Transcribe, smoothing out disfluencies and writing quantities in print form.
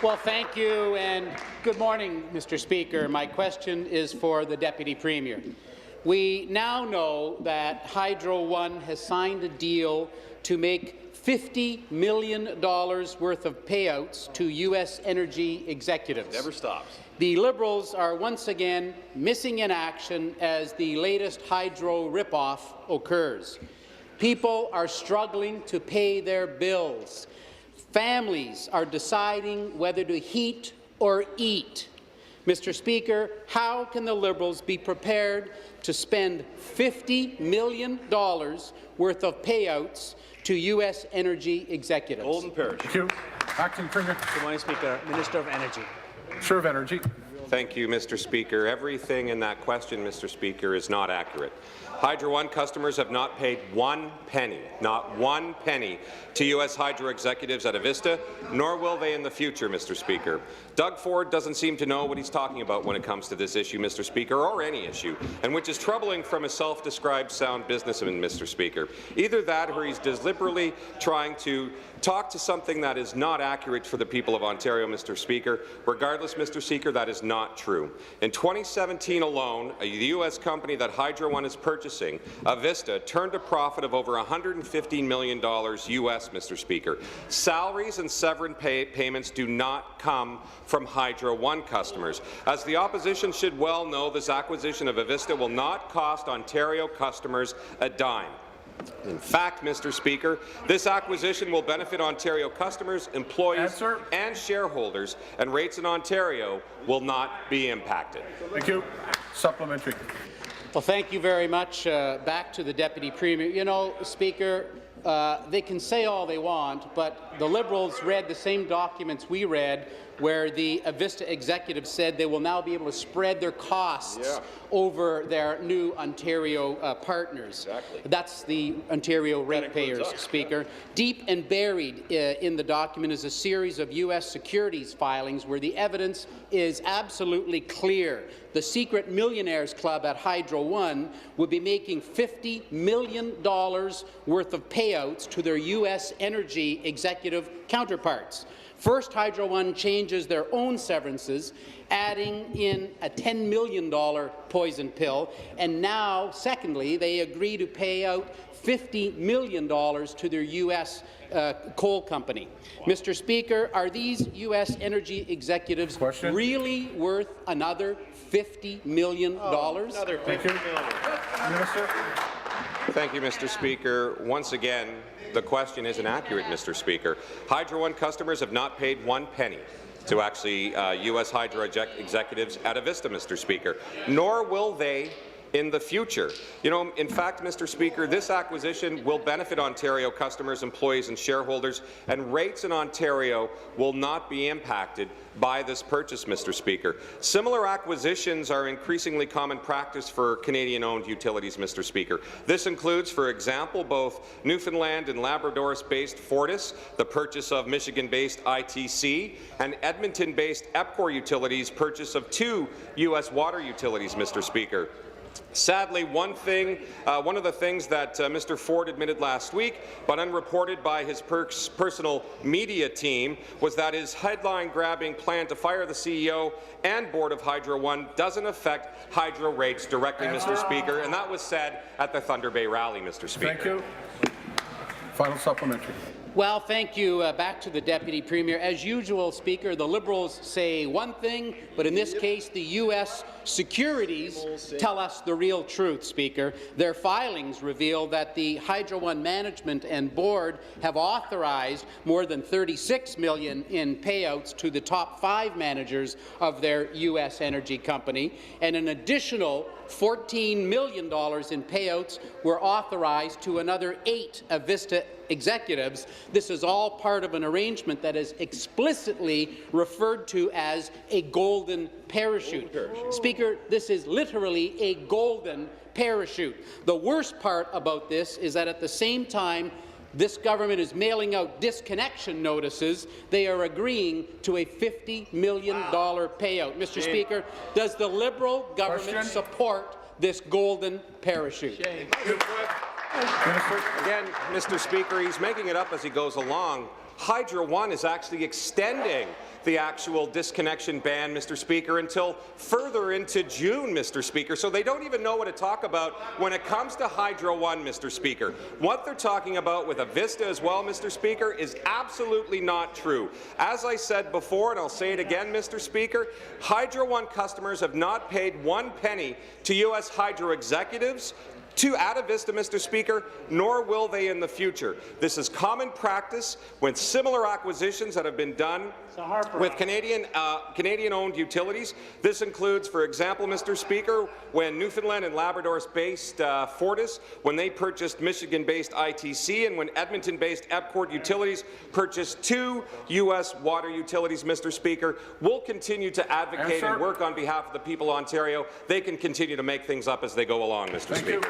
Well, thank you, and good morning, Mr. Speaker. My question is for the Deputy Premier. We now know that Hydro One has signed a deal to make $50 million worth of payouts to U.S. energy executives. Never stops. The Liberals are once again missing in action as the latest hydro ripoff occurs. People are struggling to pay their bills. Families are deciding whether to heat or eat. Mr. Speaker, how can the Liberals be prepared to spend $50 million worth of payouts to U.S. energy executives? Golden Parish. Thank you. Acting Premier. Good morning, Speaker. Minister of Energy. Minister of Energy. Thank you, Mr. Speaker. Everything in that question, Mr. Speaker, is not accurate. Hydro One customers have not paid one penny, not one penny, to U.S. hydro executives at Avista, nor will they in the future, Mr. Speaker. Doug Ford doesn't seem to know what he's talking about when it comes to this issue, Mr. Speaker, or any issue, and which is troubling from a self-described sound businessman, Mr. Speaker. Either that or he's deliberately trying to talk to something that is not accurate for the people of Ontario, Mr. Speaker. Regardless, Mr. Speaker, that is not true. In 2017 alone, the U.S. company that Hydro One is purchasing, Avista, turned a profit of over $115 million U.S., Mr. Speaker. Salaries and severance payments do not come from Hydro One customers. As the opposition should well know, this acquisition of Avista will not cost Ontario customers a dime. In fact, Mr. Speaker, this acquisition will benefit Ontario customers, employees, and shareholders, and rates in Ontario will not be impacted. Thank you. Supplementary. Well, thank you very much. Back to the Deputy Premier. You know, Speaker, they can say all they want, but the Liberals read the same documents we read where the Avista executives said they will now be able to spread their costs over their new Ontario partners. Exactly. That's the Ontario ratepayers, Speaker. Deep and buried in the document is a series of U.S. securities filings where the evidence is absolutely clear. The secret millionaires club at Hydro One would be making $50 million worth of payouts to their U.S. energy executive counterparts. First, Hydro One changes their own severances, adding in a $10 million poison pill, and now, secondly, they agree to pay out $50 million to their U.S. coal company. Wow. Mr. Speaker, are these U.S. energy executives really worth another $50 million? Another $50 million. Minister. Thank you, Mr. Speaker. Once again, the question isn't accurate, Mr. Speaker. Hydro One customers have not paid one penny to actually U.S. hydro executives at Avista, Mr. Speaker, nor will they in the future. You know, in fact, Mr. Speaker, this acquisition will benefit Ontario customers, employees and shareholders, and rates in Ontario will not be impacted by this purchase, Mr. Speaker. Similar acquisitions are increasingly common practice for Canadian-owned utilities, Mr. Speaker. This includes, for example, both Newfoundland and Labrador-based Fortis, the purchase of Michigan-based ITC, and Edmonton-based EPCOR Utilities' purchase of 2 U.S. water utilities, Mr. Speaker. Sadly, one of the things that Mr. Ford admitted last week, but unreported by his personal media team, was that his headline-grabbing plan to fire the CEO and board of Hydro One doesn't affect hydro rates directly, Mr. Speaker, and that was said at the Thunder Bay rally, Mr. Speaker. Thank you. Final supplementary. Well, thank you. Back to the Deputy Premier. As usual, Speaker, the Liberals say one thing, but in this case, the U.S. securities tell us the real truth, Speaker. Their filings reveal that the Hydro One management and board have authorized more than $36 million in payouts to the top 5 managers of their U.S. energy company, and an additional $14 million in payouts were authorized to another 8 Avista executives. This is all part of an arrangement that is explicitly referred to as a golden parachute. Speaker, this is literally a golden parachute. The worst part about this is that at the same time this government is mailing out disconnection notices, they are agreeing to a $50 million payout. Mr. Speaker, does the Liberal government support this golden parachute? Again, Mr. Speaker, he's making it up as he goes along. Hydro One is actually extending the actual disconnection ban, Mr. Speaker, until further into June, Mr. Speaker. So they don't even know what to talk about when it comes to Hydro One, Mr. Speaker. What they're talking about with Avista as well, Mr. Speaker, is absolutely not true. As I said before, and I'll say it again, Mr. Speaker, Hydro One customers have not paid 1 penny to U.S. Hydro executives to Avista, Mr. Speaker, nor will they in the future. This is common practice with similar acquisitions that have been done with Canadian-owned utilities. This includes, for example, Mr. Speaker, when Newfoundland and Labrador-based Fortis, when they purchased Michigan-based ITC, and when Edmonton-based Epcot Utilities purchased 2 U.S. water utilities, Mr. Speaker. We'll continue to advocate and work on behalf of the people of Ontario. They can continue to make things up as they go along, Mr. Speaker.